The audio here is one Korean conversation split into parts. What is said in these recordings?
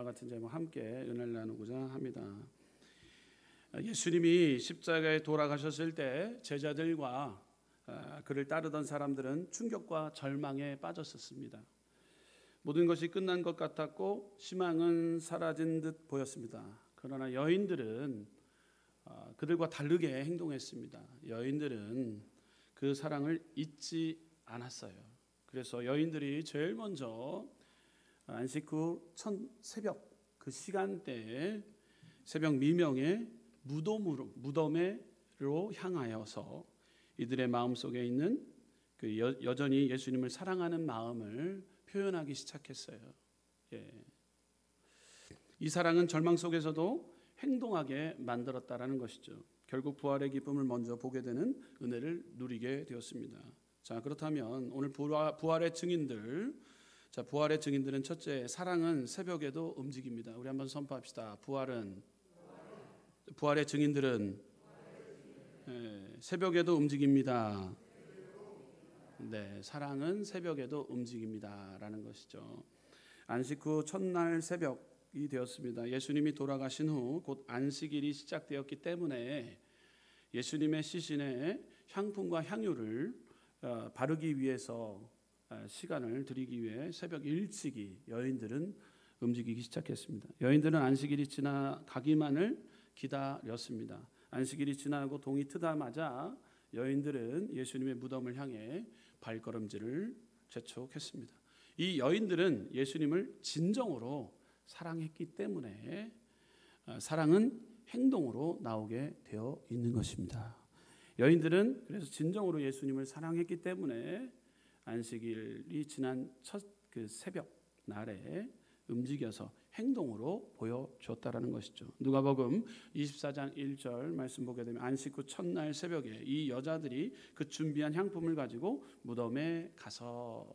같은 제목 함께 은혜를 나누고자 합니다. 예수님이 십자가에 돌아가셨을 때 제자들과 그를 따르던 사람들은 충격과 절망에 빠졌었습니다. 모든 것이 끝난 것 같았고 희망은 사라진 듯 보였습니다. 그러나 여인들은 그들과 다르게 행동했습니다. 여인들은 그 사랑을 잊지 않았어요. 그래서 여인들이 제일 먼저 안식 후 새벽 그 시간대에 새벽 미명에 무덤으로 향하여서 이들의 마음속에 있는 그 여전히 예수님을 사랑하는 마음을 표현하기 시작했어요. 이 사랑은 절망 속에서도 행동하게 만들었다라는 것이죠. 결국 부활의 기쁨을 먼저 보게 되는 은혜를 누리게 되었습니다. 자, 그렇다면 오늘 부활의 증인들은 첫째, 사랑은 새벽에도 움직입니다. 우리 한번 선포합시다. 부활의 증인들은 새벽에도 움직입니다. 네, 사랑은 새벽에도 움직입니다라는 것이죠. 안식 후 첫날 새벽이 되었습니다. 예수님이 돌아가신 후 곧 안식일이 시작되었기 때문에 예수님의 시신에 향품과 향유를 바르기 위해서 시간을 드리기 위해 새벽 일찍이 여인들은 움직이기 시작했습니다. 여인들은 안식일이 지나가기만을 기다렸습니다. 안식일이 지나고 동이 트다마자 여인들은 예수님의 무덤을 향해 발걸음질을 재촉했습니다. 이 여인들은 예수님을 진정으로 사랑했기 때문에 사랑은 행동으로 나오게 되어 있는 것입니다. 여인들은 그래서 진정으로 예수님을 사랑했기 때문에 안식일이 지난 첫 그 새벽 날에 움직여서 행동으로 보여줬다라는 것이죠. 누가복음 24장 1절 말씀 보게 되면 안식 후 첫날 새벽에 이 여자들이 그 준비한 향품을 가지고 무덤에 가서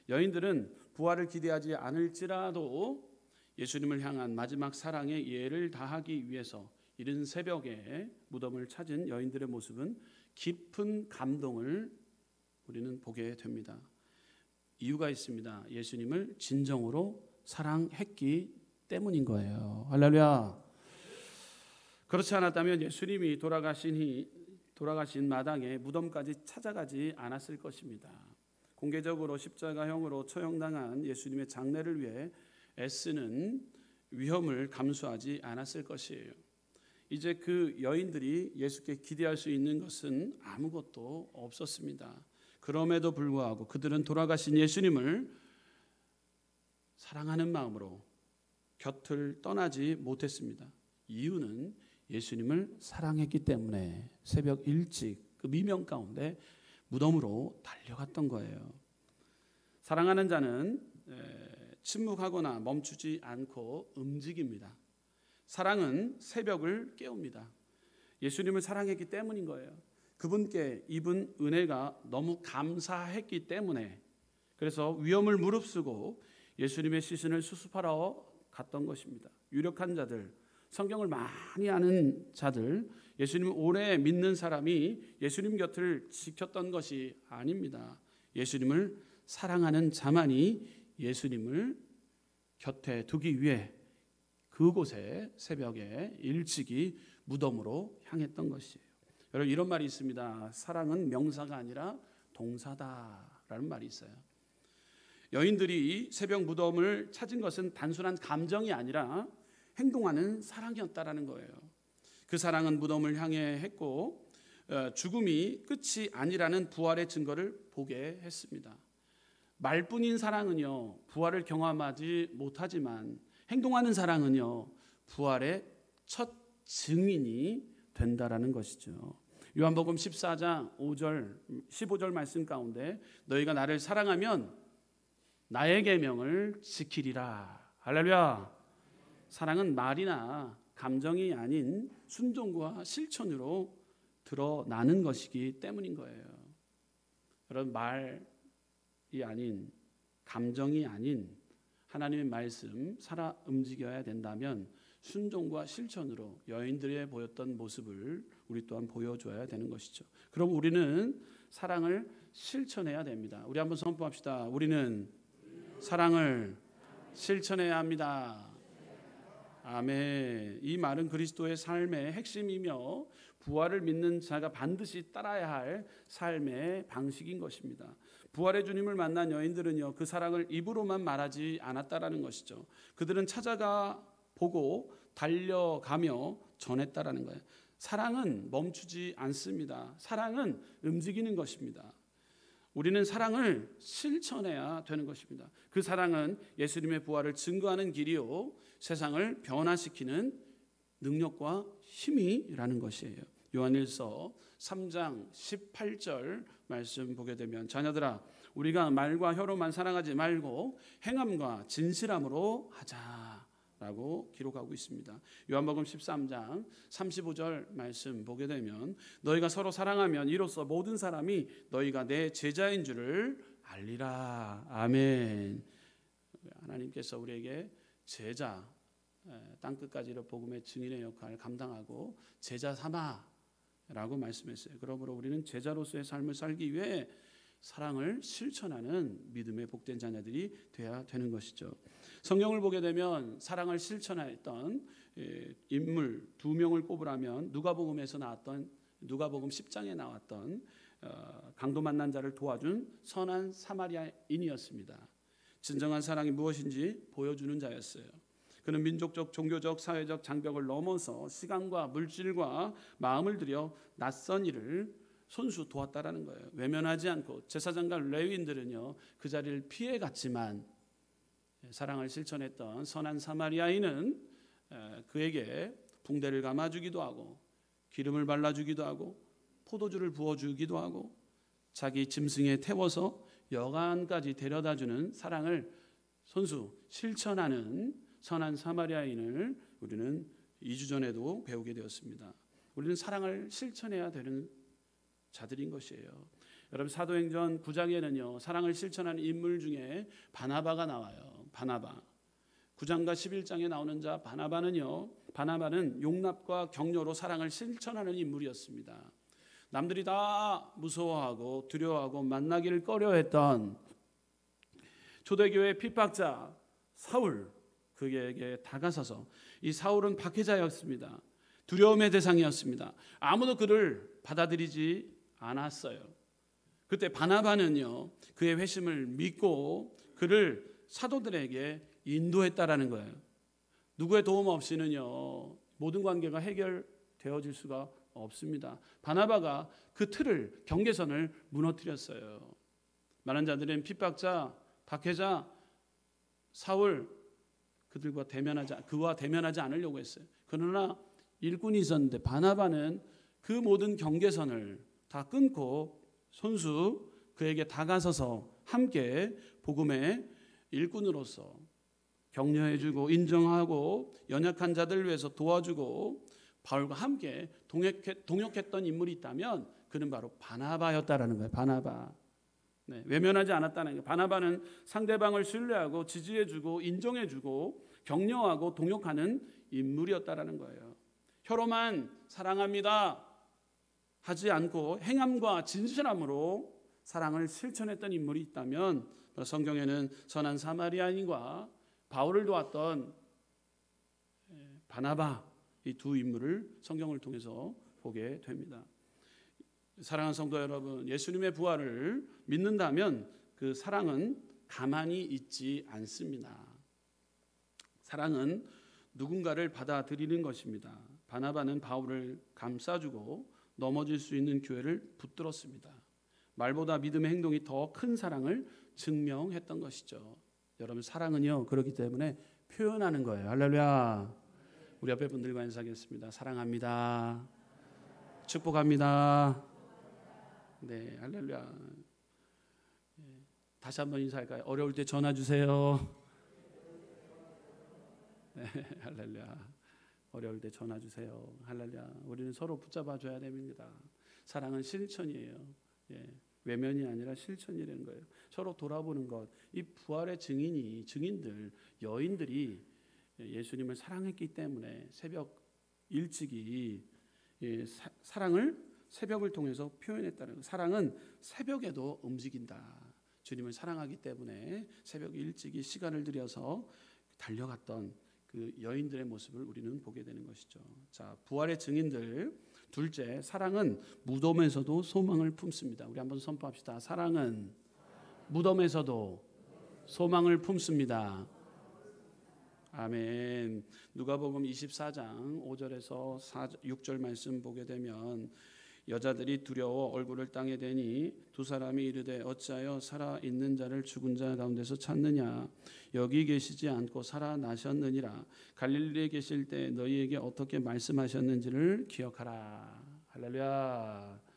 여인들은 부활을 기대하지 않을지라도 예수님을 향한 마지막 사랑의 예를 다하기 위해서 이른 새벽에 무덤을 찾은 여인들의 모습은 깊은 감동을 우리는 보게 됩니다. 이유가 있습니다. 예수님을 진정으로 사랑했기 때문인 거예요. 할렐루야. 그렇지 않았다면 예수님이 돌아가신 마당에 무덤까지 찾아가지 않았을 것입니다. 공개적으로 십자가형으로 처형당한 예수님의 장례를 위해 애쓰는 위험을 감수하지 않았을 것이에요. 이제 그 여인들이 예수께 기대할 수 있는 것은 아무것도 없었습니다. 그럼에도 불구하고 그들은 돌아가신 예수님을 사랑하는 마음으로 곁을 떠나지 못했습니다. 이유는 예수님을 사랑했기 때문에 새벽 일찍 그 미명 가운데 무덤으로 달려갔던 거예요. 사랑하는 자는 침묵하거나 멈추지 않고 움직입니다. 사랑은 새벽을 깨웁니다. 예수님을 사랑했기 때문인 거예요. 그분께 입은 은혜가 너무 감사했기 때문에 그래서 위험을 무릅쓰고 예수님의 시신을 수습하러 갔던 것입니다. 유력한 자들, 성경을 많이 아는 자들, 예수님을 오래 믿는 사람이 예수님 곁을 지켰던 것이 아닙니다. 예수님을 사랑하는 자만이 예수님을 곁에 두기 위해 그곳에 새벽에 일찍이 무덤으로 향했던 것이에요. 여러분 이런 말이 있습니다. 사랑은 명사가 아니라 동사다라는 말이 있어요. 여인들이 새벽 무덤을 찾은 것은 단순한 감정이 아니라 행동하는 사랑이었다라는 거예요. 그 사랑은 무덤을 향해 했고 죽음이 끝이 아니라는 부활의 증거를 보게 했습니다. 말뿐인 사랑은요 부활을 경험하지 못하지만 행동하는 사랑은요 부활의 첫 증인이 된다라는 것이죠. 요한복음 14장 15절 말씀 가운데 너희가 나를 사랑하면 나의 계명을 지키리라. 할렐루야. 사랑은 말이나 감정이 아닌 순종과 실천으로 드러나는 것이기 때문인 거예요. 여러분 말이 아닌 감정이 아닌 하나님의 말씀 살아 움직여야 된다면 순종과 실천으로 여인들의 보였던 모습을 우리 또한 보여줘야 되는 것이죠. 그럼 우리는 사랑을 실천해야 됩니다. 우리 한번 선포합시다. 우리는 사랑을 실천해야 합니다. 아멘. 이 말은 그리스도의 삶의 핵심이며 부활을 믿는 자가 반드시 따라야 할 삶의 방식인 것입니다. 부활의 주님을 만난 여인들은요, 그 사랑을 입으로만 말하지 않았다라는 것이죠. 그들은 찾아가 보고 달려가며 전했다라는 거예요. 사랑은 멈추지 않습니다. 사랑은 움직이는 것입니다. 우리는 사랑을 실천해야 되는 것입니다. 그 사랑은 예수님의 부활을 증거하는 길이요, 세상을 변화시키는 능력과 힘이라는 것이에요. 요한일서 3장 18절 말씀 보게 되면, 자녀들아 우리가 말과 혀로만 사랑하지 말고 행함과 진실함으로 하자라고 기록하고 있습니다. 요한복음 13장 35절 말씀 보게 되면, 너희가 서로 사랑하면 이로써 모든 사람이 너희가 내 제자인 줄을 알리라. 아멘. 하나님께서 우리에게 제자, 땅끝까지 복음의 증인의 역할을 감당하고 제자 삼아라고 말씀했어요. 그러므로 우리는 제자로서의 삶을 살기 위해 사랑을 실천하는 믿음의 복된 자녀들이 되어야 되는 것이죠. 성경을 보게 되면 사랑을 실천했던 인물 두 명을 꼽으라면, 누가복음에서 나왔던, 누가복음 10장에 나왔던 강도 만난 자를 도와준 선한 사마리아인이었습니다. 진정한 사랑이 무엇인지 보여주는 자였어요. 그는 민족적, 종교적, 사회적 장벽을 넘어서 시간과 물질과 마음을 들여 낯선 일을 손수 도왔다라는 거예요. 외면하지 않고. 제사장과 레위인들은요, 그 자리를 피해 갔지만 사랑을 실천했던 선한 사마리아인은 그에게 붕대를 감아주기도 하고, 기름을 발라주기도 하고, 포도주를 부어주기도 하고, 자기 짐승에 태워서 여관까지 데려다주는 사랑을 손수 실천하는 선한 사마리아인을 우리는 2주 전에도 배우게 되었습니다. 우리는 사랑을 실천해야 되는 자들인 것이에요. 여러분, 사도행전 9장에는요, 사랑을 실천하는 인물 중에 바나바가 나와요. 바나바. 9장과 11장에 나오는 자 바나바는 용납과 격려로 사랑을 실천하는 인물이었습니다. 남들이 다 무서워하고 두려워하고 만나기를 꺼려했던 초대교회 핍박자 사울, 그에게 다가서서, 이 사울은 박해자였습니다. 두려움의 대상이었습니다. 아무도 그를 받아들이지 않았어요. 그때 바나바는요, 그의 회심을 믿고 그를 사도들에게 인도했다라는 거예요. 누구의 도움 없이는요, 모든 관계가 해결되어질 수가 없습니다. 바나바가 그 틀을, 경계선을 무너뜨렸어요. 많은 자들은 핍박자, 박해자 사울, 그와 대면하지 않으려고 했어요. 그러나 일꾼이 있었는데 바나바는 그 모든 경계선을 다 끊고 손수 그에게 다가서서 함께 복음의 일꾼으로서 격려해주고 인정하고 연약한 자들을 위해서 도와주고 바울과 함께 동역했던 인물이 있다면 그는 바로 바나바였다라는 거예요. 바나바. 네, 외면하지 않았다는 거예요. 바나바는 상대방을 신뢰하고 지지해주고 인정해주고 격려하고 동역하는 인물이었다라는 거예요. 혀로만 사랑합니다 하지 않고 행함과 진실함으로 사랑을 실천했던 인물이 있다면 성경에는 선한 사마리아인과 바울을 도왔던 바나바, 이 두 인물을 성경을 통해서 보게 됩니다. 사랑하는 성도 여러분, 예수님의 부활을 믿는다면 그 사랑은 가만히 있지 않습니다. 사랑은 누군가를 받아들이는 것입니다. 바나바는 바울을 감싸주고 넘어질 수 있는 기회를 붙들었습니다. 말보다 믿음의 행동이 더 큰 사랑을 증명했던 것이죠. 여러분, 사랑은요, 그렇기 때문에 표현하는 거예요. 할렐루야. 우리 옆에 분들과 인사하겠습니다. 사랑합니다. 축복합니다. 네, 할렐루야. 다시 한번 인사할까요? 어려울 때 전화 주세요. 네, 할렐루야. 어려울 때 전화 주세요. 할렐루야. 우리는 서로 붙잡아 줘야 됩니다. 사랑은 실천이에요. 외면이 아니라 실천이라는 거예요. 서로 돌아보는 것. 이 부활의 증인들, 여인들이 예수님을 사랑했기 때문에 새벽 일찍이 사랑을 새벽을 통해서 표현했다는 거예요. 사랑은 새벽에도 움직인다. 주님을 사랑하기 때문에 새벽 일찍이 시간을 들여서 달려갔던 그 여인들의 모습을 우리는 보게 되는 것이죠. 자, 부활의 증인들 둘째, 사랑은 무덤에서도 소망을 품습니다. 우리 한번 선포합시다. 사랑은 무덤에서도 소망을 품습니다. 아멘. 누가복음 24장 5절에서 6절 말씀 보게 되면 여자들이 두려워 얼굴을 땅에 대니 두 사람이 이르되 어찌하여 살아 있는 자를 죽은 자 가운데서 찾느냐 여기 계시지 않고 살아나셨느니라 갈릴리에 계실 때 너희에게 어떻게 말씀하셨는지를 기억하라. 할렐루야.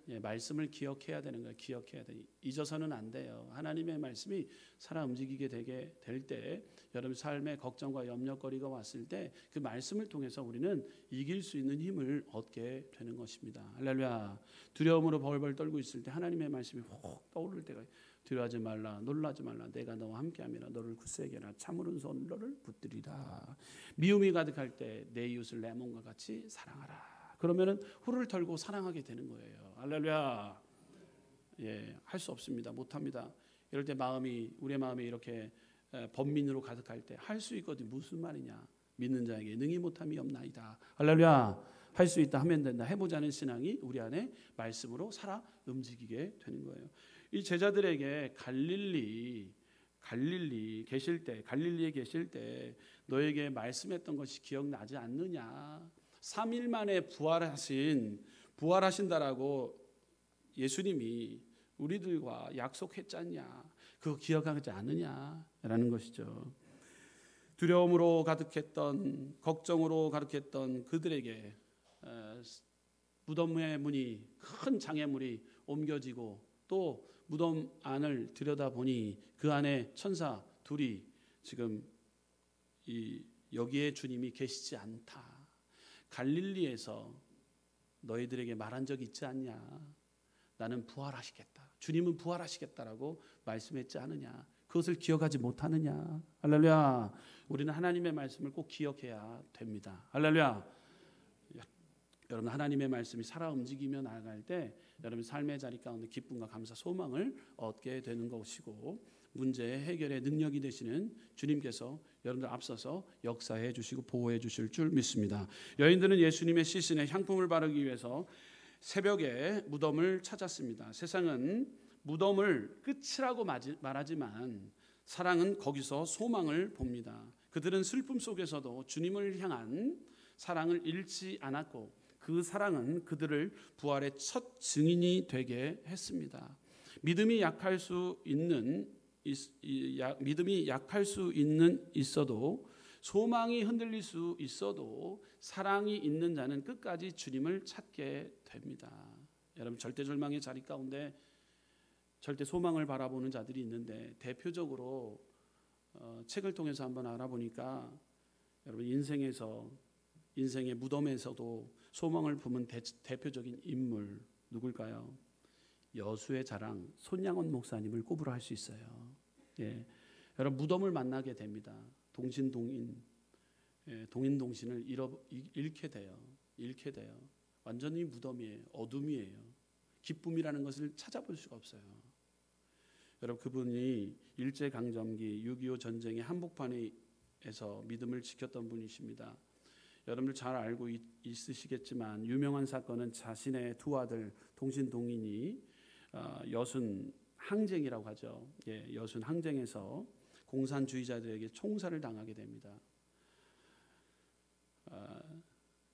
예, 말씀을 기억해야 되는 거예요. 기억해야 돼. 잊어서는 안 돼요. 하나님의 말씀이 살아 움직이게 되게 될 때 여러분 삶에 걱정과 염려거리가 왔을 때 그 말씀을 통해서 우리는 이길 수 있는 힘을 얻게 되는 것입니다. 할렐루야. 두려움으로 벌벌 떨고 있을 때 하나님의 말씀이 혹 떠오를 때가 두려워하지 말라 놀라지 말라 내가 너와 함께함이라 너를 굳세게 하라 참으른 손 너를 붙들이라. 미움이 가득할 때 내 이웃을 내 몸과 같이 사랑하라. 그러면은 후를 털고 사랑하게 되는 거예요. 할렐루야. 예, 할 수 없습니다. 못합니다. 이럴 때 우리의 마음이 이렇게 번민으로 가득할 때 할 수 있거든. 무슨 말이냐? 믿는 자에게 능히 못함이 없나이다. 할렐루야. 할 수 있다 하면 된다. 해보자는 신앙이 우리 안에 말씀으로 살아 움직이게 되는 거예요. 이 제자들에게 갈릴리에 계실 때 너에게 말씀했던 것이 기억나지 않느냐? 3일 만에 부활하신다라고 예수님이 우리들과 약속했잖냐? 그거 기억하지 않느냐라는 것이죠. 두려움으로 가득했던 걱정으로 가득했던 그들에게 무덤의 문이 큰 장애물이 옮겨지고 또 무덤 안을 들여다보니 그 안에 천사 둘이 지금 여기에 주님이 계시지 않다. 갈릴리에서 너희들에게 말한 적 있지 않냐? 나는 부활하시겠다. 주님은 부활하시겠다라고 말씀했지 않느냐? 그것을 기억하지 못하느냐? 할렐루야. 우리는 하나님의 말씀을 꼭 기억해야 됩니다. 할렐루야. 여러분 하나님의 말씀이 살아 움직이며 나아갈 때 여러분 삶의 자리 가운데 기쁨과 감사, 소망을 얻게 되는 것이고 문제 해결의 능력이 되시는 주님께서 여러분들 앞서서 역사해 주시고 보호해 주실 줄 믿습니다. 여인들은 예수님의 시신에 향품을 바르기 위해서 새벽에 무덤을 찾았습니다. 세상은 무덤을 끝이라고 말하지만 사랑은 거기서 소망을 봅니다. 그들은 슬픔 속에서도 주님을 향한 사랑을 잃지 않았고 그 사랑은 그들을 부활의 첫 증인이 되게 했습니다. 믿음이 약할 수 있어도 소망이 흔들릴 수 있어도 사랑이 있는 자는 끝까지 주님을 찾게 됩니다. 여러분 절대절망의 자리 가운데 절대 소망을 바라보는 자들이 있는데 대표적으로 책을 통해서 한번 알아보니까 여러분 인생의 무덤에서도 소망을 품은 대표적인 인물 누굴까요? 여수의 자랑 손양원 목사님을 꼽으러 할 수 있어요. 예, 여러분 무덤을 만나게 됩니다. 동신동인, 동인동신을 잃게 돼요. 완전히 무덤이에요. 어둠이에요. 기쁨이라는 것을 찾아볼 수가 없어요. 여러분 그분이 일제강점기 6.25 전쟁의 한복판에서 믿음을 지켰던 분이십니다. 여러분들 잘 알고 있으시겠지만 유명한 사건은 자신의 두 아들 동신동인이 여순 항쟁이라고 하죠. 예, 여순 항쟁에서 공산주의자들에게 총살을 당하게 됩니다.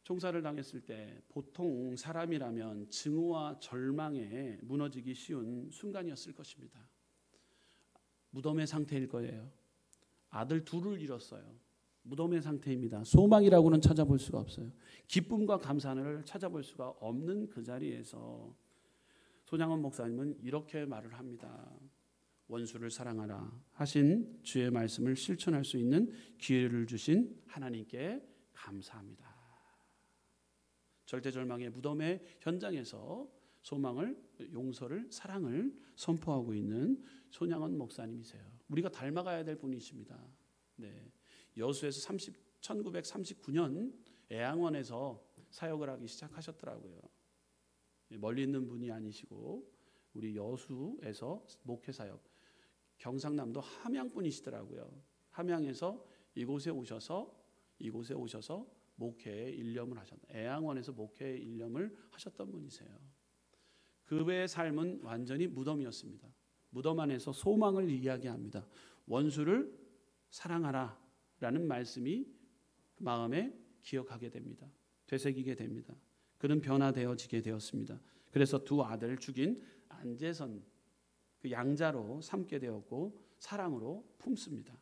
총살을 당했을 때 보통 사람이라면 증오와 절망에 무너지기 쉬운 순간이었을 것입니다. 무덤의 상태일 거예요. 아들 둘을 잃었어요. 무덤의 상태입니다. 소망이라고는 찾아볼 수가 없어요. 기쁨과 감사를 찾아볼 수가 없는 그 자리에서 손양원 목사님은 이렇게 말을 합니다. 원수를 사랑하라 하신 주의 말씀을 실천할 수 있는 기회를 주신 하나님께 감사합니다. 절대절망의 무덤의 현장에서 소망을, 용서를, 사랑을 선포하고 있는 손양원 목사님이세요. 우리가 닮아가야 될 분이십니다. 네. 여수에서 1939년 애양원에서 사역을 하기 시작하셨더라고요. 멀리 있는 분이 아니시고 우리 여수에서 목회 사역, 경상남도 함양 분이시더라고요. 함양에서 이곳에 오셔서 목회의 일념을 하셨다. 애양원에서 목회의 일념을 하셨던 분이세요. 그의 삶은 완전히 무덤이었습니다. 무덤 안에서 소망을 이야기합니다. 원수를 사랑하라 라는 말씀이 마음에 기억하게 됩니다. 되새기게 됩니다. 그는 변화되어지게 되었습니다. 그래서 두 아들을 죽인 안제선 그 양자로 삼게 되었고 사랑으로 품습니다.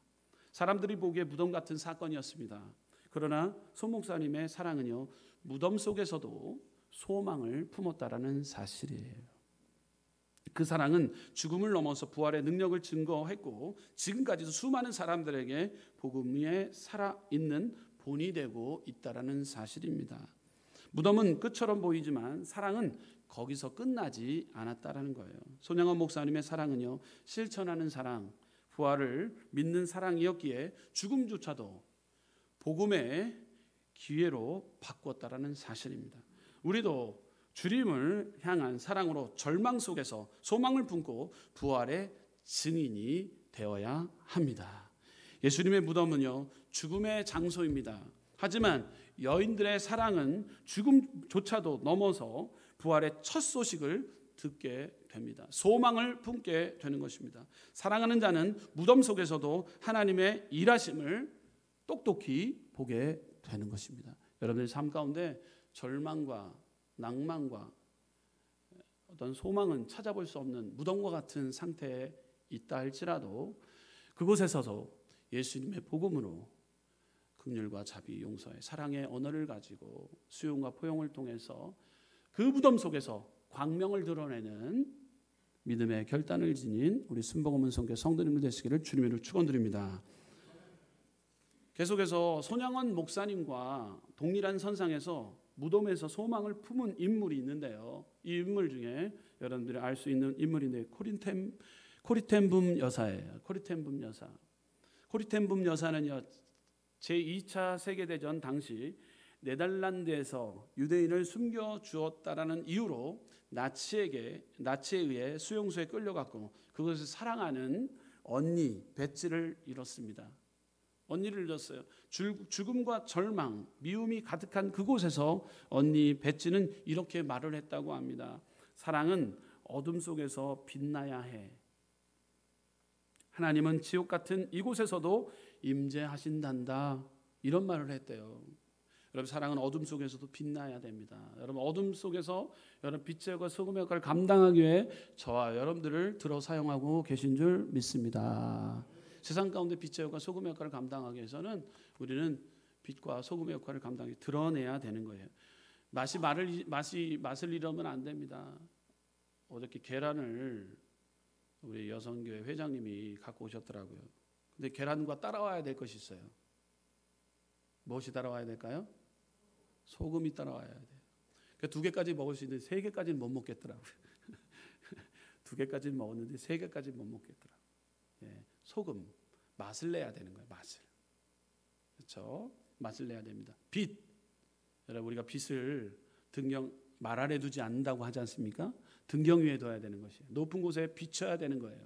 사람들이 보기에 무덤 같은 사건이었습니다. 그러나 손 목사님의 사랑은요, 무덤 속에서도 소망을 품었다라는 사실이에요. 그 사랑은 죽음을 넘어서 부활의 능력을 증거했고 지금까지도 수많은 사람들에게 복음에 살아있는 본이 되고 있다라는 사실입니다. 무덤은 끝처럼 보이지만 사랑은 거기서 끝나지 않았다라는 거예요. 손양원 목사님의 사랑은요, 실천하는 사랑, 부활을 믿는 사랑이었기에 죽음조차도 복음의 기회로 바꿨다라는 사실입니다. 우리도 주님을 향한 사랑으로 절망 속에서 소망을 품고 부활의 증인이 되어야 합니다. 예수님의 무덤은요, 죽음의 장소입니다. 하지만 여인들의 사랑은 죽음조차도 넘어서 부활의 첫 소식을 듣게 됩니다. 소망을 품게 되는 것입니다. 사랑하는 자는 무덤 속에서도 하나님의 일하심을 똑똑히 보게 되는 것입니다. 여러분의 삶 가운데 절망과 낭만과 어떤 소망은 찾아볼 수 없는 무덤과 같은 상태에 있다 할지라도 그곳에서도 예수님의 복음으로 긍휼과 자비, 용서의 사랑의 언어를 가지고 수용과 포용을 통해서 그 무덤 속에서 광명을 드러내는 믿음의 결단을 지닌 우리 순복음은 성교 성도님들 되시기를 주님으로 축원드립니다. 계속해서 손양원 목사님과 동일한 선상에서 무덤에서 소망을 품은 인물이 있는데요. 이 인물 중에 여러분들이 알 수 있는 인물인데 코리텐붐 여사예요. 코리텐붐 여사. 코리텐붐 여사는요, 제2차 세계대전 당시 네덜란드에서 유대인을 숨겨 주었다라는 이유로 나치에 의해 수용소에 끌려갔고 그것을 사랑하는 언니 베츠를 잃었습니다. 언니를 잃었어요. 죽음과 절망, 미움이 가득한 그곳에서 언니 베츠는 이렇게 말을 했다고 합니다. 사랑은 어둠 속에서 빛나야 해. 하나님은 지옥 같은 이곳에서도 임재하신단다. 이런 말을 했대요. 여러분, 사랑은 어둠 속에서도 빛나야 됩니다. 여러분, 어둠 속에서 여러분 빛의 역할, 소금의 역할을 감당하기 위해 저와 여러분들을 들어 사용하고 계신 줄 믿습니다. 세상 가운데 빛의 역할, 소금의 역할을 감당하기 위해서는 우리는 빛과 소금의 역할을 감당해 드러내야 되는 거예요. 맛을 잃으면 안 됩니다. 어저께 계란을 우리 여성교회 회장님이 갖고 오셨더라고요. 근데 계란과 따라와야 될 것이 있어요. 무엇이 따라와야 될까요? 소금이 따라와야 돼요. 두 개까지 먹을 수 있는데 세 개까지는 못 먹겠더라고요. 두 개까지는 먹었는데 세 개까지는 못 먹겠더라고요. 예, 소금, 맛을 내야 되는 거예요. 맛을. 그렇죠? 맛을 내야 됩니다. 빛. 여러분, 우리가 빛을 등경 말 아래 두지 않는다고 하지 않습니까? 등경 위에 둬야 되는 것이에요. 높은 곳에 비춰야 되는 거예요.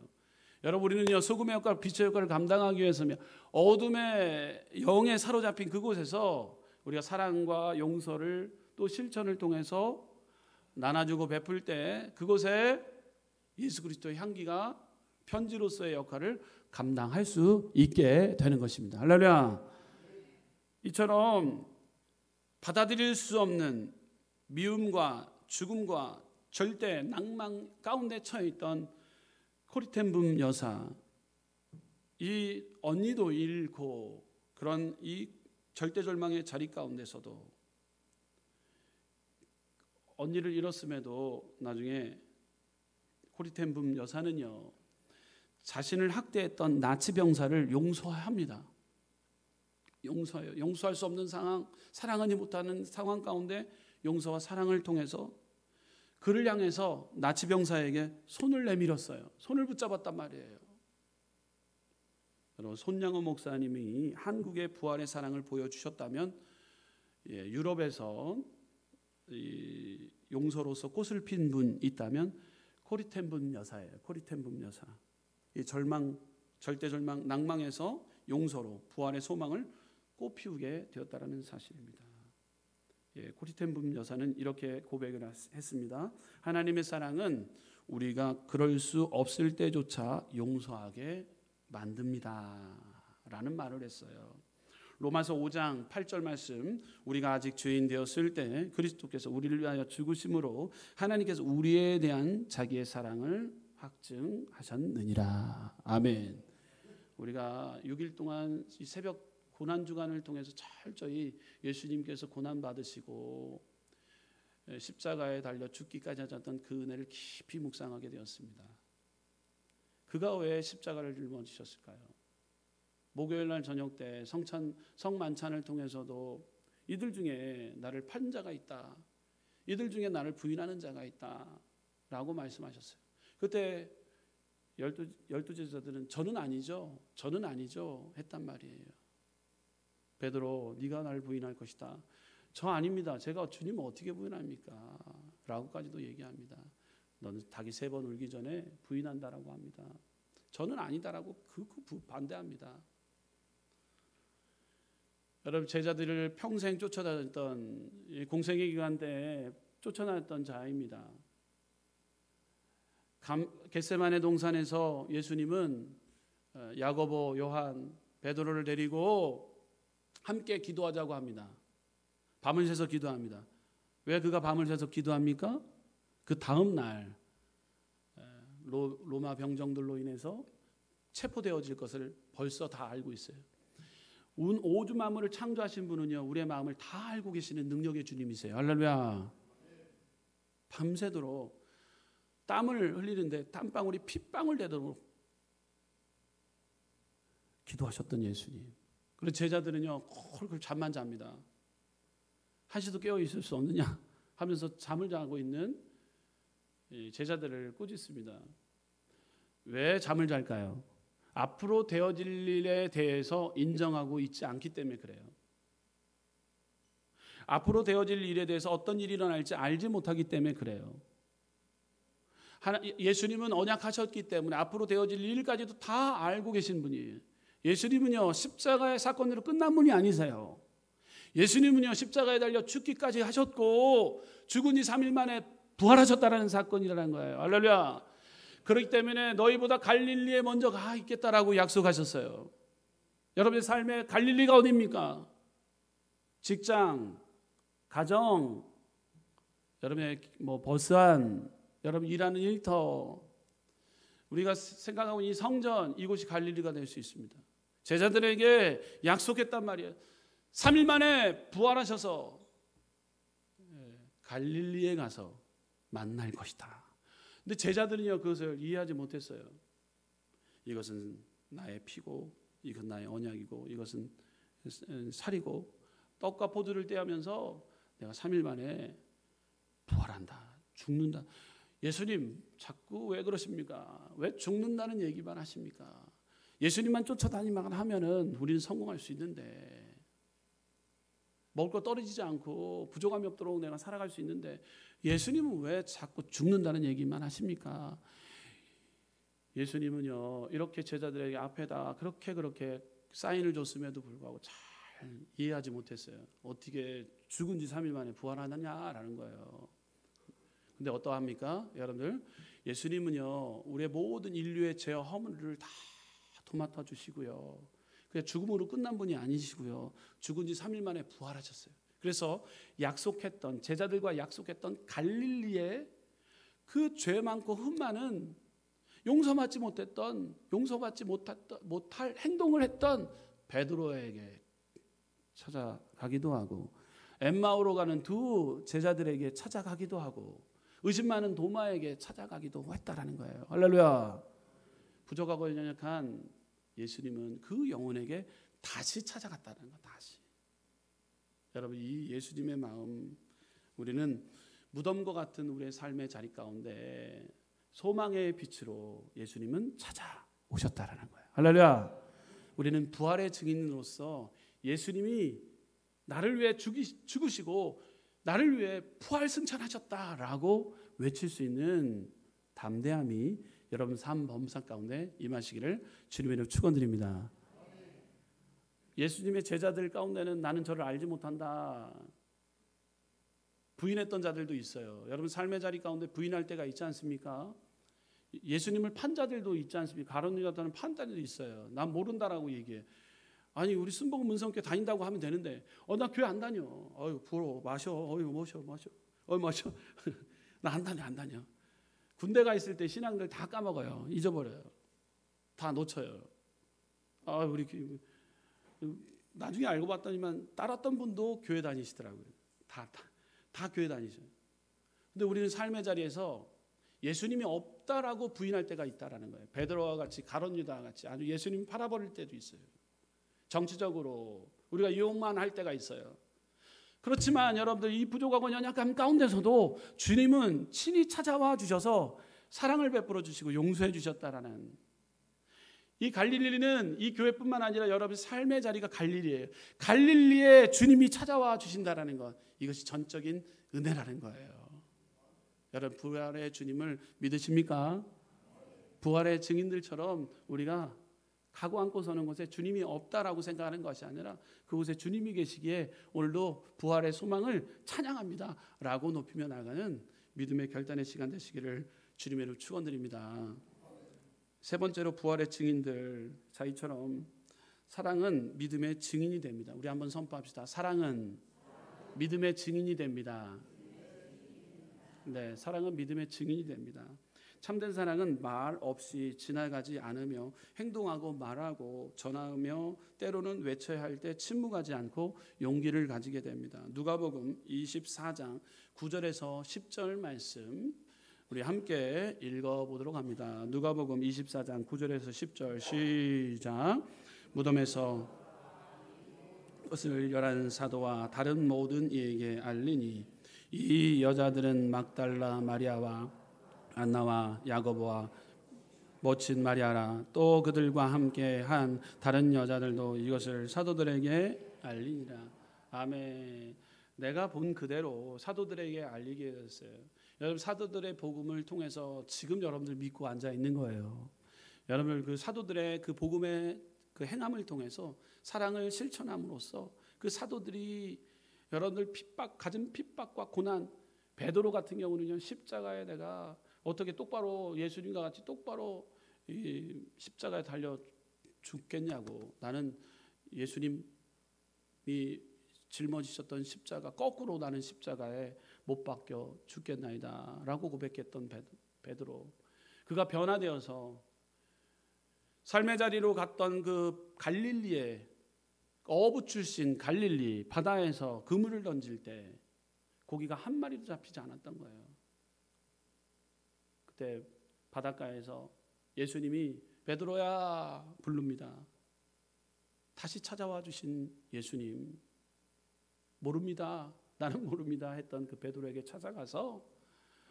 여러분, 우리는요, 소금의 역할, 빛의 역할을 감당하기 위해서면 어둠의 영에 사로잡힌 그곳에서 우리가 사랑과 용서를 또 실천을 통해서 나눠주고 베풀 때 그곳에 예수 그리스도의 향기가 편지로서의 역할을 감당할 수 있게 되는 것입니다. 할렐루야. 이처럼 받아들일 수 없는 미움과 죽음과 절대 낭만 가운데 처해 있던 코리텐붐 여사, 이 언니도 잃고 그런 이 절대절망의 자리 가운데서도 언니를 잃었음에도 나중에 코리텐붐 여사는요, 자신을 학대했던 나치 병사를 용서합니다. 용서해요. 용서할 수 없는 상황, 사랑하지 못하는 상황 가운데 용서와 사랑을 통해서 그를 향해서 나치 병사에게 손을 내밀었어요. 손을 붙잡았단 말이에요. 여러분, 손양원 목사님이 한국의 부활의 사랑을 보여주셨다면, 유럽에서 이 용서로서 꽃을 핀 분 있다면 코리텐붐 여사예요. 코리텐붐 여사. 이 절망, 절대 절망, 낭망에서 용서로 부활의 소망을 꽃피우게 되었다라는 사실입니다. 코리텐붐 여사는 이렇게 고백을 했습니다. 하나님의 사랑은 우리가 그럴 수 없을 때조차 용서하게 만듭니다 라는 말을 했어요. 로마서 5장 8절 말씀, 우리가 아직 죄인 되었을 때 그리스도께서 우리를 위하여 죽으심으로 하나님께서 우리에 대한 자기의 사랑을 확증하셨느니라. 아멘. 우리가 6일 동안 이 새벽 고난 주간을 통해서 철저히 예수님께서 고난 받으시고 십자가에 달려 죽기까지 하셨던 그 은혜를 깊이 묵상하게 되었습니다. 그가 왜 십자가를 짊어지셨을까요? 목요일 날 저녁 때 성만찬을 통해서도 이들 중에 나를 판 자가 있다, 이들 중에 나를 부인하는 자가 있다 라고 말씀하셨어요. 그때 열두 제자들은 저는 아니죠 했단 말이에요. 베드로, 네가 나를 부인할 것이다. 저 아닙니다. 제가 주님을 어떻게 부인합니까? 라고까지도 얘기합니다. 너는 닭이 3번 울기 전에 부인한다라고 합니다. 저는 아니다라고 반대합니다. 여러분, 제자들을 평생 쫓아다녔던, 공생의 기간 때 쫓아다녔던 자입니다. 겟세마네 동산에서 예수님은 야고보, 요한, 베드로를 데리고 함께 기도하자고 합니다. 밤을 새서 기도합니다. 왜 그가 밤을 새서 기도합니까? 그 다음 날 로마 병정들로 인해서 체포되어질 것을 벌써 다 알고 있어요. 오주 만물을 창조하신 분은요, 우리의 마음을 다 알고 계시는 능력의 주님이세요. 할렐루야. 밤새도록 땀을 흘리는데 땀방울이 핏방울 되도록 기도하셨던 예수님. 그리고 제자들은요, 콜콜 잠만 잡니다. 한시도 깨어 있을 수 없느냐 하면서 잠을 자고 있는 제자들을 꾸짖습니다. 왜 잠을 잘까요? 앞으로 되어질 일에 대해서 인정하고 있지 않기 때문에 그래요. 앞으로 되어질 일에 대해서 어떤 일이 일어날지 알지 못하기 때문에 그래요. 예수님은 언약하셨기 때문에 앞으로 되어질 일까지도 다 알고 계신 분이에요. 예수님은요, 십자가의 사건으로 끝난 분이 아니세요. 예수님은요, 십자가에 달려 죽기까지 하셨고 죽은 지 3일 만에 부활하셨다는 사건이라는 거예요. 할렐루야. 그렇기 때문에 너희보다 갈릴리에 먼저 가 있겠다라고 약속하셨어요. 여러분의 삶에 갈릴리가 어디입니까? 직장, 가정, 여러분의 버스안, 여러분 일하는 일터, 우리가 생각하고 있는 이 성전, 이곳이 갈릴리가 될 수 있습니다. 제자들에게 약속했단 말이에요. 3일 만에 부활하셔서 갈릴리에 가서 만날 것이다. 근데 제자들은요, 그것을 이해하지 못했어요. 이것은 나의 피고, 이것은 나의 언약이고, 이것은 살이고, 떡과 포도를 떼하면서 내가 3일 만에 부활한다, 죽는다. 예수님 자꾸 왜 그러십니까? 왜 죽는다는 얘기만 하십니까? 예수님만 쫓아다니만 하면은 우리는 성공할 수 있는데, 먹을 거 떨어지지 않고 부족함이 없도록 내가 살아갈 수 있는데 예수님은 왜 자꾸 죽는다는 얘기만 하십니까? 예수님은요, 이렇게 제자들에게 앞에다 그렇게 사인을 줬음에도 불구하고 잘 이해하지 못했어요. 어떻게 죽은 지 3일 만에 부활하느냐라는 거예요. 근데 어떠합니까? 여러분들, 예수님은요, 우리의 모든 인류의 죄와 허물을 다 도맡아 주시고요, 그냥 죽음으로 끝난 분이 아니시고요, 죽은 지 3일 만에 부활하셨어요. 그래서 제자들과 약속했던 갈릴리에 그 죄 많고 흠 많은 용서받지 못할 행동을 했던 베드로에게 찾아가기도 하고, 엠마오로 가는 두 제자들에게 찾아가기도 하고, 의심 많은 도마에게 찾아가기도 했다라는 거예요. 할렐루야. 부족하고 연약한 예수님은 그 영혼에게 다시 찾아갔다는 거. 다시. 여러분, 이 예수님의 마음, 우리는 무덤과 같은 우리의 삶의 자리 가운데 소망의 빛으로 예수님은 찾아오셨다라는 거예요. 할렐루야. 우리는 부활의 증인으로서 예수님이 나를 위해 죽으시고 나를 위해 부활 승천하셨다라고 외칠 수 있는 담대함이 여러분 삶 범사 가운데 임하시기를 주님의 이름으로 축원드립니다. 예수님의 제자들 가운데는 나는 저를 알지 못한다 부인했던 자들도 있어요. 여러분 삶의 자리 가운데 부인할 때가 있지 않습니까? 예수님을 판 자들도 있지 않습니까? 가론 유다는 판 자들도 있어요. 난 모른다라고 얘기해. 아니 우리 순복음 문성교회 다닌다고 하면 되는데 나 교회 안 다녀. 부러워. 마셔. 마셔. 마셔. 나 안 다녀. 군대 가 있을 때 신앙들 다 까먹어요. 잊어버려요. 다 놓쳐요. 우리 나중에 알고 봤더니만 따랐던 분도 교회 다니시더라고요. 다 교회 다니셔요. 근데 우리는 삶의 자리에서 예수님이 없다라고 부인할 때가 있다라는 거예요. 베드로와 같이 가룟 유다와 같이 아주 예수님 팔아버릴 때도 있어요. 정치적으로 우리가 이용만 할 때가 있어요. 그렇지만 여러분들 이 부족하고 연약함 가운데서도 주님은 친히 찾아와 주셔서 사랑을 베풀어 주시고 용서해 주셨다라는 이 갈릴리는 이 교회뿐만 아니라 여러분 삶의 자리가 갈릴리예요. 갈릴리에 주님이 찾아와 주신다라는 것 이것이 전적인 은혜라는 거예요. 여러분 부활의 주님을 믿으십니까? 부활의 증인들처럼 우리가 가고 앉고 서는 곳에 주님이 없다라고 생각하는 것이 아니라 그곳에 주님이 계시기에 오늘도 부활의 소망을 찬양합니다 라고 높이며 나가는 믿음의 결단의 시간 되시기를 주님의 이름으로 축원드립니다. 세 번째로 부활의 증인들 자이처럼 사랑은 믿음의 증인이 됩니다. 우리 한번 선포합시다. 사랑은 믿음의 증인이 됩니다. 네, 사랑은 믿음의 증인이 됩니다. 참된 사랑은 말 없이 지나가지 않으며 행동하고 말하고 전하며 때로는 외쳐야 할 때 침묵하지 않고 용기를 가지게 됩니다. 누가복음 24장 9절에서 10절 말씀 우리 함께 읽어보도록 합니다. 누가복음 24장 9절에서 10절 시작. 무덤에서 것을 11 사도와 다른 모든 이에게 알리니 이 여자들은 막달라 마리아와 안나와 야고보와 모친 마리아라 또 그들과 함께 한 다른 여자들도 이것을 사도들에게 알리니라. 아멘. 내가 본 그대로 사도들에게 알리게 됐어요. 여러분 사도들의 복음을 통해서 지금 여러분들 믿고 앉아 있는 거예요. 여러분 그 사도들의 그 복음의 그 행함을 통해서 사랑을 실천함으로써 그 사도들이 여러분들 가진 핍박과 고난 베드로 같은 경우는요 십자가에 내가 어떻게 똑바로 예수님과 같이 똑바로 이 십자가에 달려 죽겠냐고 나는 예수님이 짊어지셨던 십자가 거꾸로 나는 십자가에 못 박혀 죽겠나이다 라고 고백했던 베드로 그가 변화되어서 삶의 자리로 갔던 그 갈릴리에 어부 출신 갈릴리 바다에서 그물을 던질 때 고기가 한 마리도 잡히지 않았던 거예요. 그때 바닷가에서 예수님이 베드로야 부릅니다. 다시 찾아와 주신 예수님 모릅니다. 나는 모릅니다 했던 그 베드로에게 찾아가서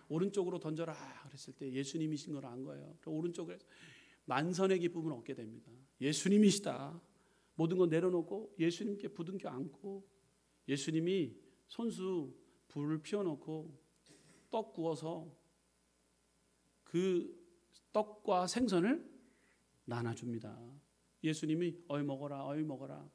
오른쪽으로 던져라 그랬을 때 예수님이신 걸 안 거예요. 오른쪽으로 만선의 기쁨을 얻게 됩니다. 예수님이시다. 모든 거 내려놓고 예수님께 부둥켜 안고 예수님이 손수 불을 피워놓고 떡 구워서 그 떡과 생선을 나눠줍니다. 예수님이 어이 먹어라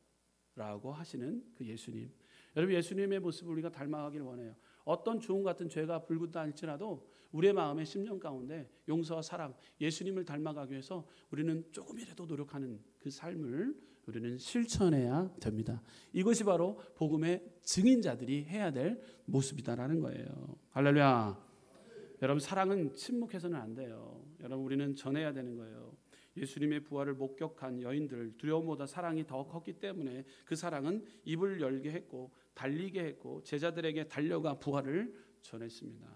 라고 하시는 그 예수님. 여러분 예수님의 모습을 우리가 닮아가길 원해요. 어떤 주홍 같은 죄가 불붙다 할지라도 우리의 마음의 심령 가운데 용서와 사랑 예수님을 닮아가기 위해서 우리는 조금이라도 노력하는 그 삶을 우리는 실천해야 됩니다. 이것이 바로 복음의 증인자들이 해야 될 모습이다라는 거예요. 할렐루야. 여러분 사랑은 침묵해서는 안 돼요. 여러분 우리는 전해야 되는 거예요. 예수님의 부활을 목격한 여인들 두려움보다 사랑이 더 컸기 때문에 그 사랑은 입을 열게 했고 달리게 했고 제자들에게 달려가 부활을 전했습니다.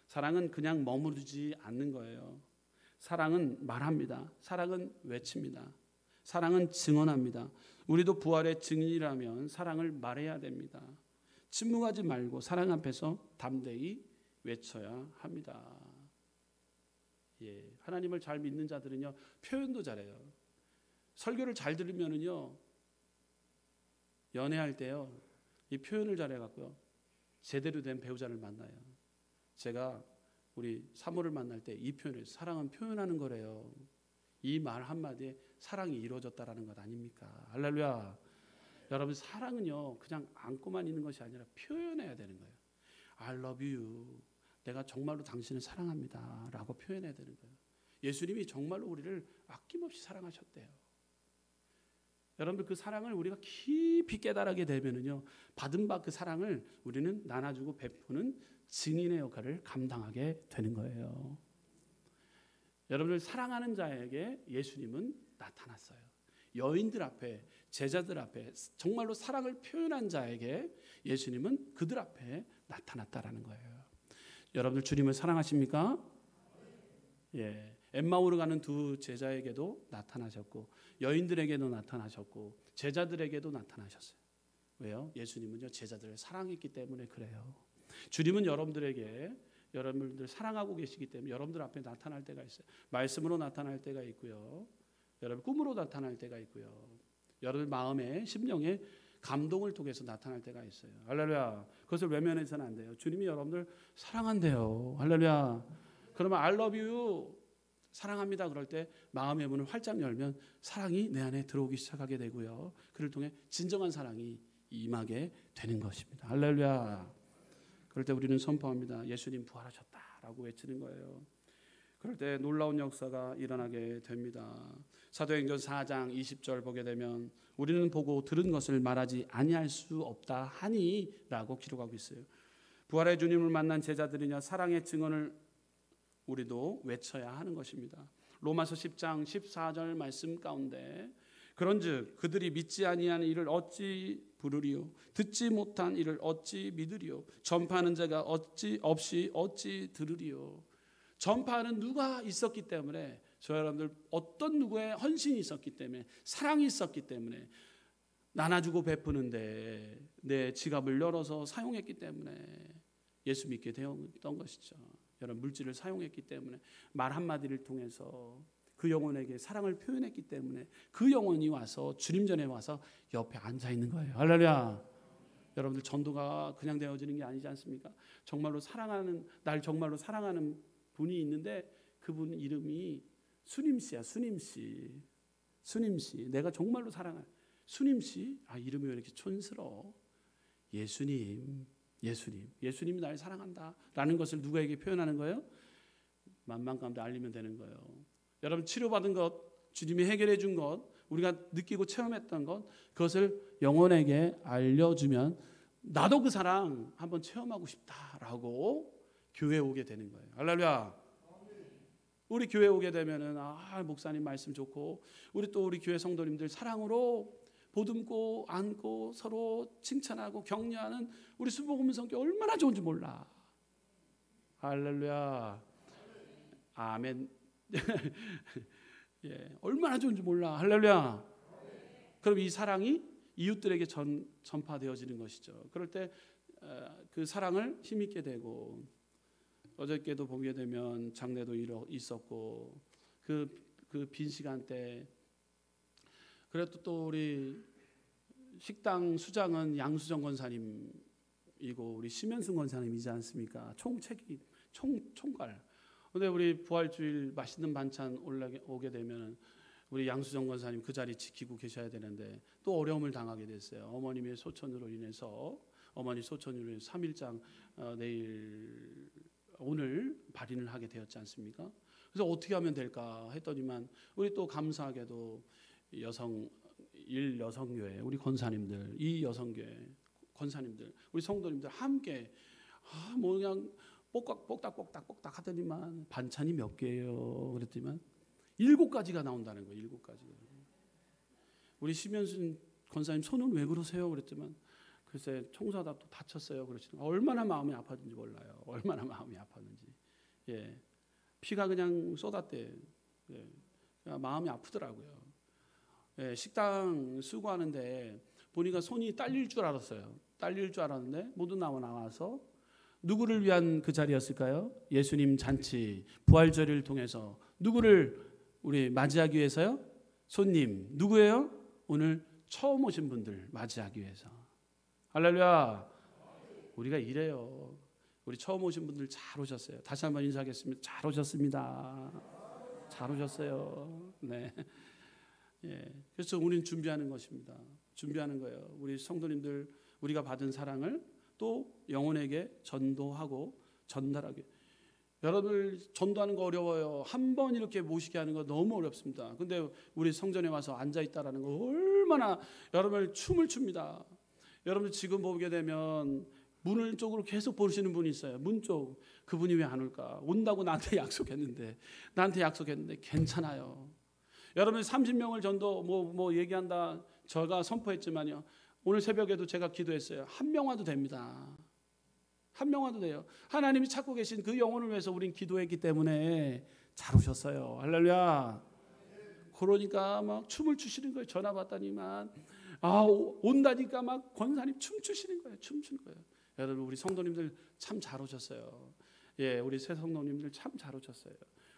사랑은 그냥 머무르지 않는 거예요. 사랑은 말합니다. 사랑은 외칩니다. 사랑은 증언합니다. 우리도 부활의 증인이라면 사랑을 말해야 됩니다. 침묵하지 말고 사랑 앞에서 담대히 외쳐야 합니다. 예, 하나님을 잘 믿는 자들은요 표현도 잘해요. 설교를 잘 들으면은요 연애할 때요 이 표현을 잘해갖고요 제대로 된 배우자를 만나요. 제가 우리 사모를 만날 때 이 표현을 사랑은 표현하는 거래요. 이 말 한마디에 사랑이 이루어졌다라는 것 아닙니까? 할렐루야. 여러분 사랑은요 그냥 안고만 있는 것이 아니라 표현해야 되는 거예요. I love you. 내가 정말로 당신을 사랑합니다 라고 표현해야 되는 거예요. 예수님이 정말로 우리를 아낌없이 사랑하셨대요. 여러분들 그 사랑을 우리가 깊이 깨달게 되면은요 받은 바 그 사랑을 우리는 나눠주고 베푸는 증인의 역할을 감당하게 되는 거예요. 여러분들 사랑하는 자에게 예수님은 나타났어요. 여인들 앞에, 제자들 앞에 정말로 사랑을 표현한 자에게 예수님은 그들 앞에 나타났다라는 거예요. 여러분들 주님을 사랑하십니까? 예. 엠마오로 가는 두 제자에게도 나타나셨고 여인들에게도 나타나셨고 제자들에게도 나타나셨어요. 왜요? 예수님은요 제자들을 사랑했기 때문에 그래요. 주님은 여러분들 사랑하고 계시기 때문에 여러분들 앞에 나타날 때가 있어요. 말씀으로 나타날 때가 있고요. 여러분 꿈으로 나타날 때가 있고요. 여러분 마음에 심령에 감동을 통해서 나타날 때가 있어요. 할렐루야. 그것을 외면해서는 안 돼요. 주님이 여러분들 사랑한대요. 할렐루야. 그러면 I love you 사랑합니다 그럴 때 마음의 문을 활짝 열면 사랑이 내 안에 들어오기 시작하게 되고요. 그를 통해 진정한 사랑이 임하게 되는 것입니다. 할렐루야. 그럴 때 우리는 선포합니다. 예수님 부활하셨다라고 외치는 거예요. 그럴 때 놀라운 역사가 일어나게 됩니다. 사도행전 4장 20절 보게 되면 우리는 보고 들은 것을 말하지 아니할 수 없다 하니라고 기록하고 있어요. 부활의 주님을 만난 제자들이냐 사랑의 증언을 우리도 외쳐야 하는 것입니다. 로마서 10장 14절 말씀 가운데 그런즉 그들이 믿지 아니하는 이를 어찌 부르리요 듣지 못한 이를 어찌 믿으리요 전파하는 자가 없이 어찌 들으리요. 전파하는 누가 있었기 때문에 저 여러분들 어떤 누구의 헌신이 있었기 때문에 사랑이 있었기 때문에 나눠주고 베푸는데 내 지갑을 열어서 사용했기 때문에 예수 믿게 되었던 것이죠. 여러분 물질을 사용했기 때문에 말 한마디를 통해서 그 영혼에게 사랑을 표현했기 때문에 그 영혼이 와서 주님 전에 와서 옆에 앉아 있는 거예요. 할렐루야. 여러분들 전도가 그냥 되어지는 게 아니지 않습니까? 정말로 날 정말로 사랑하는 분이 있는데 그분 이름이 수님씨야. 수님씨. 내가 정말로 사랑하는 수님씨. 아 이름이 왜 이렇게 촌스러워. 예수님이 날 사랑한다라는 것을 누구에게 표현하는 거예요? 만방 가운데 알리면 되는 거예요. 여러분 치료받은 것, 주님이 해결해 준 것, 우리가 느끼고 체험했던 것, 그것을 영혼에게 알려주면 나도 그 사랑 한번 체험하고 싶다라고 교회에 오게 되는 거예요. 할렐루야. 우리 교회 오게 되면은 목사님 말씀 좋고 우리 교회 성도님들 사랑으로 보듬고 안고 서로 칭찬하고 격려하는 우리 수복음 성교 얼마나 좋은지 몰라. 할렐루야. 아멘. 예, 얼마나 좋은지 몰라. 할렐루야. 그럼 이 사랑이 이웃들에게 전파되어지는 것이죠. 그럴 때 그 사랑을 힘있게 되고 어저께도 보게 되면 장례도 있었고 그 빈 시간 때 그래도 또 우리 식당 수장은 양수정 권사님이고 우리 심현승 권사님이지 않습니까? 총괄. 근데 우리 부활주일 맛있는 반찬 오게 되면 우리 양수정 권사님 그 자리 지키고 계셔야 되는데 또 어려움을 당하게 됐어요. 어머님의 소천으로 인해서 3일장 오늘 발인을 하게 되었지 않습니까? 그래서 어떻게 하면 될까 했더니만 우리 또 감사하게도 여성교회 우리 권사님들 이 여성교회 권사님들 우리 성도님들 함께 그냥 뽁닥 하더니만 반찬이 몇 개예요? 그랬더니만 7가지가 나온다는 거예요. 7가지가. 우리 심현순 권사님 손은 왜 그러세요? 그랬더니만 글쎄 청소하다 또 다쳤어요. 그러시는 얼마나 마음이 아팠는지 몰라요. 얼마나 마음이 아팠는지. 예, 피가 그냥 쏟았대. 예, 마음이 아프더라고요. 예, 식당 수고하는데 보니까 손이 딸릴 줄 알았어요. 딸릴 줄 알았는데 모두 나와서 누구를 위한 그 자리였을까요? 예수님 잔치 부활절을 통해서 누구를 우리 맞이하기 위해서요? 손님 누구예요? 오늘 처음 오신 분들 맞이하기 위해서. 할렐루야. 우리가 이래요. 우리 처음 오신 분들 잘 오셨어요. 다시 한번 인사하겠습니다. 잘 오셨습니다. 잘 오셨어요. 네. 예. 그래서 우리는 준비하는 것입니다. 준비하는 거예요. 우리 성도님들 우리가 받은 사랑을 또 영혼에게 전도하고 전달하게. 여러분을 전도하는 거 어려워요. 한 번 이렇게 모시게 하는 거 너무 어렵습니다. 근데 우리 성전에 와서 앉아 있다라는 거 얼마나 여러분을 춤을 춥니다. 여러분들 지금 보게 되면 문을 쪽으로 계속 보시는 분이 있어요. 문 쪽. 그분이 왜 안 올까? 온다고 나한테 약속했는데 괜찮아요. 여러분 30명을 전도 뭐 얘기한다. 제가 선포했지만요. 오늘 새벽에도 제가 기도했어요. 한 명 와도 됩니다. 한 명 와도 돼요. 하나님이 찾고 계신 그 영혼을 위해서 우린 기도했기 때문에 잘 오셨어요. 할렐루야. 그러니까 막 춤을 추시는 거예요. 전화 받다니만 온다니까 막 권사님 춤추시는 거예요. 춤추는 거예요. 여러분 우리 성도님들 참 잘 오셨어요. 예, 우리 새 성도님들 참 잘 오셨어요.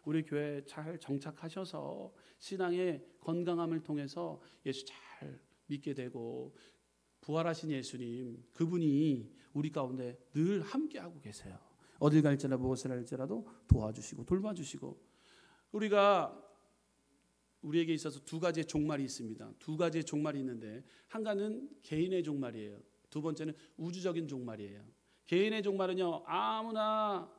우리 교회 잘 정착하셔서 신앙의 건강함을 통해서 예수 잘 믿게 되고 부활하신 예수님 그분이 우리 가운데 늘 함께하고 계세요. 어딜 갈지라도 무엇을 할지라도 도와주시고 돌봐주시고 우리에게 있어서 두 가지의 종말이 있습니다. 두 가지의 종말이 있는데 한 가지는 개인의 종말이에요. 두 번째는 우주적인 종말이에요. 개인의 종말은요 아무나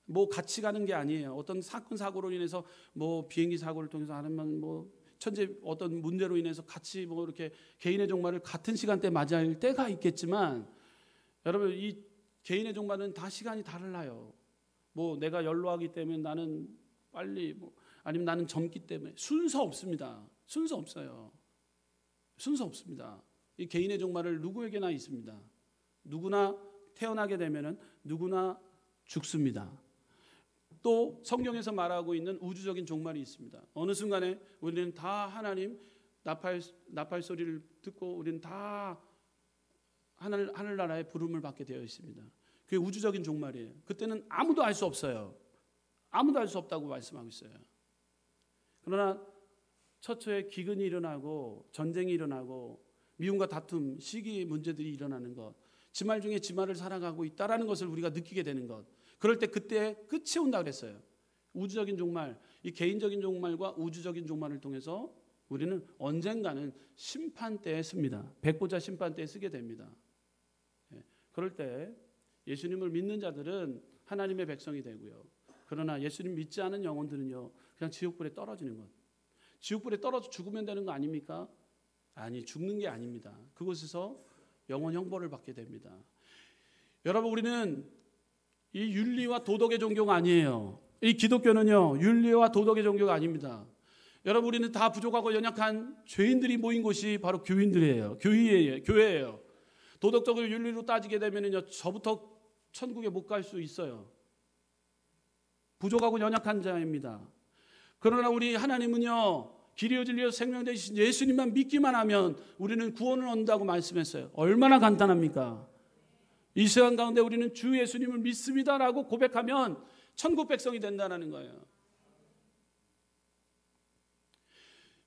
뭐 같이 가는 게 아니에요. 어떤 사건 사고로 인해서 뭐 비행기 사고를 통해서 아니면 뭐 천재 어떤 문제로 인해서 같이 뭐 이렇게 개인의 종말을 같은 시간대에 맞이할 때가 있겠지만 여러분 이 개인의 종말은 다 시간이 달라요. 뭐 내가 연로하기 때문에 나는 빨리 뭐 아니면 나는 젊기 때문에 순서 없습니다. 순서 없어요. 순서 없습니다. 이 개인의 종말을 누구에게나 있습니다. 누구나 태어나게 되면은 누구나 죽습니다. 또 성경에서 말하고 있는 우주적인 종말이 있습니다. 어느 순간에 우리는 다 하나님 나팔 소리를 듣고 우리는 다 하늘나라의 부름을 받게 되어 있습니다. 그게 우주적인 종말이에요. 그때는 아무도 알 수 없어요. 아무도 알 수 없다고 말씀하고 있어요. 그러나 처처에 기근이 일어나고 전쟁이 일어나고 미움과 다툼, 시기 문제들이 일어나는 것, 지말 중에 지말을 살아가고 있다라는 것을 우리가 느끼게 되는 것. 그럴 때 그때 끝이 온다 그랬어요. 우주적인 종말, 이 개인적인 종말과 우주적인 종말을 통해서 우리는 언젠가는 심판대에 씁니다. 백보자 심판대에 쓰게 됩니다. 그럴 때 예수님을 믿는 자들은 하나님의 백성이 되고요. 그러나 예수님 믿지 않은 영혼들은요, 그냥 지옥불에 떨어지는 것. 지옥불에 떨어져 죽으면 되는 거 아닙니까? 아니, 죽는 게 아닙니다. 그곳에서 영원 형벌을 받게 됩니다. 여러분, 우리는 이 윤리와 도덕의 종교가 아니에요. 이 기독교는요, 윤리와 도덕의 종교가 아닙니다. 여러분, 우리는 다 부족하고 연약한 죄인들이 모인 곳이 바로 교인들이에요. 교회예요. 도덕적으로 윤리로 따지게 되면요, 저부터 천국에 못 갈 수 있어요. 부족하고 연약한 자입니다. 그러나 우리 하나님은요, 길이요 진리요 생명 되신 예수님만 믿기만 하면 우리는 구원을 얻는다고 말씀했어요. 얼마나 간단합니까? 이 시간 가운데 우리는 주 예수님을 믿습니다라고 고백하면 천국 백성이 된다는 거예요.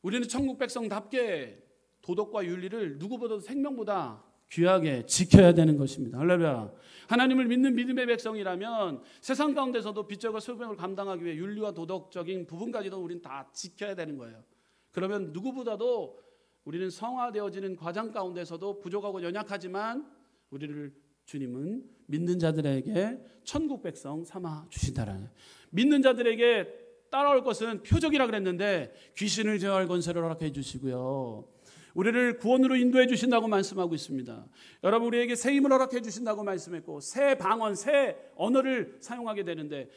우리는 천국 백성답게 도덕과 윤리를 누구보다도 생명보다 귀하게 지켜야 되는 것입니다. 할렐루야. 하나님을 믿는 믿음의 백성이라면 세상 가운데서도 빚과 소명을 감당하기 위해 윤리와 도덕적인 부분까지도 우리는 다 지켜야 되는 거예요. 그러면 누구보다도 우리는 성화되어지는 과정 가운데서도 부족하고 연약하지만 우리를 주님은 믿는 자들에게 천국 백성 삼아 주신다라는. 믿는 자들에게 따라올 것은 표적이라 그랬는데 귀신을 제어할 권세를 허락해 주시고요. 우리를 구원으로 인도해 주신다고 말씀하고 있습니다. 여러분, 우리에게 새 힘을 허락해 주신다고 말씀했고 새 방언, 새 언어를 사용하게 되는데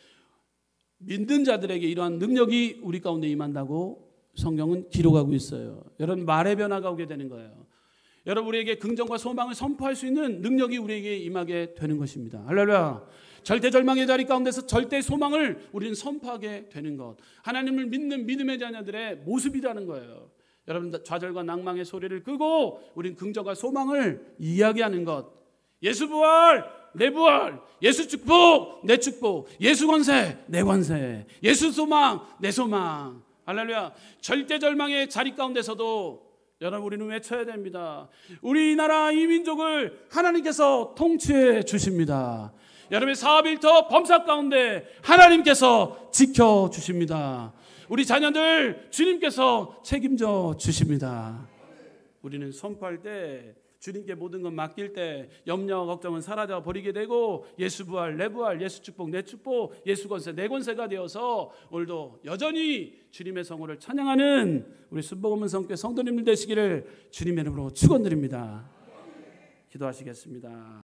믿는 자들에게 이러한 능력이 우리 가운데 임한다고 성경은 기록하고 있어요. 여러분, 말의 변화가 오게 되는 거예요. 여러분, 우리에게 긍정과 소망을 선포할 수 있는 능력이 우리에게 임하게 되는 것입니다. 할렐루야. 절대절망의 자리 가운데서 절대 소망을 우리는 선포하게 되는 것. 하나님을 믿는 믿음의 자녀들의 모습이라는 거예요. 여러분, 좌절과 낭망의 소리를 끄고 우린 긍정과 소망을 이야기하는 것. 예수 부활, 내 부활. 예수 축복, 내 축복. 예수 권세, 내 권세. 예수 소망, 내 소망. 할렐루야. 절대절망의 자리 가운데서도 여러분, 우리는 외쳐야 됩니다. 우리나라 이 민족을 하나님께서 통치해 주십니다. 여러분의 사업 일터 범사 가운데 하나님께서 지켜주십니다. 우리 자녀들 주님께서 책임져 주십니다. 우리는 선포할 때, 주님께 모든 것 맡길 때 염려와 걱정은 사라져 버리게 되고 예수 부활, 내 부활, 예수 축복, 내 축복, 예수 권세, 내 권세가 되어서 오늘도 여전히 주님의 성호를 찬양하는 우리 순복음은 성교회 성도님들 되시기를 주님의 이름으로 축원드립니다. 기도하시겠습니다.